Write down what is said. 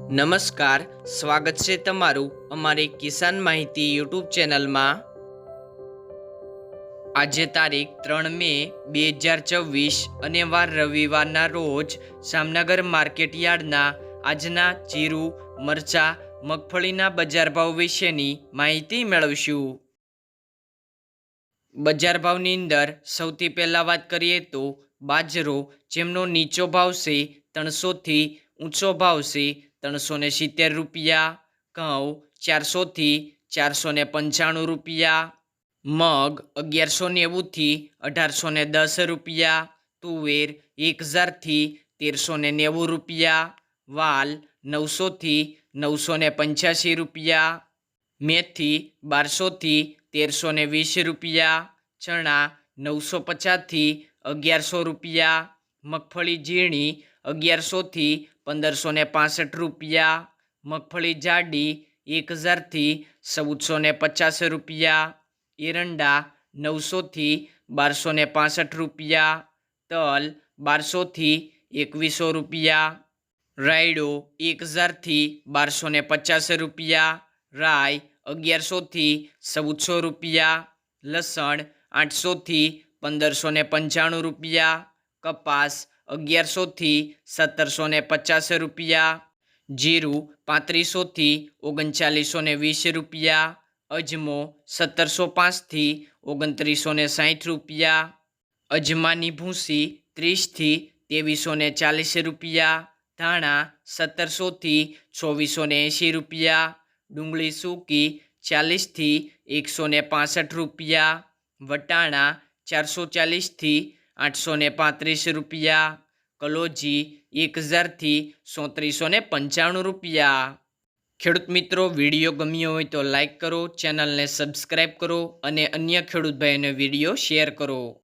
નમસ્કાર, સ્વાગત છે તમારું અમારી કિસાન માહિતી યુટ્યુબ ચેનલમાં। આજે તારીખ 3 મે 2024 અને વાર રવિવારના રોજ જામનગર માર્કેટ યાર્ડના આજના જીરું, મરચાં, મગફળીના બજાર ભાવ વિશેની માહિતી મેળવશું। બજાર ભાવની અંદર સૌથી પહેલાં વાત કરીએ તો બાજરો, જેમનો નીચો ભાવ છે 300 થી ઊંચો ભાવ છે 370 રૂપિયા। ઘઉં 400 થી 495 રૂપિયા। મગ 1190 થી 1810 રૂપિયા। તુવેર 1000 થી 1390 રૂપિયા। વાલ 900 થી 985 રૂપિયા। મેથી 1200 થી 1320 રૂપિયા। ચણા 950 થી 1100 રૂપિયા। મગફળી ઝીણી 1100 થી 1565 રૂપિયા। મગફળી જાડી 1000 થી 1450 રૂપિયા। એરંડા 900 થી 1265 રૂપિયા। તલ 1200 થી 2100 રૂપિયા। રાયડો 1000 થી 1250 રૂપિયા। રાઈ 1100 થી 1400 રૂપિયા। લસણ 800 થી 1595 રૂપિયા। કપાસ 1100 થી 1750 રૂપિયા। જીરું 3500 થી 3920 રૂપિયા। અજમો 1705 થી 2960 રૂપિયા। અજમાની ભૂસી 30 થી 2340 રૂપિયા। ધાણા 1700 થી 2480 રૂપિયા। ડુંગળી સૂકી 40 થી 165 રૂપિયા। વટાણા 440 થી 835 રૂપિયા। કલોજી 1000 થી 3795 રૂપિયા। ખેડૂત મિત્રો, વિડીયો ગમ્યો હોય તો લાઈક કરો, ચેનલને સબસ્ક્રાઈબ કરો અને અન્ય ખેડૂત ભાઈઓને વિડીયો શેર કરો।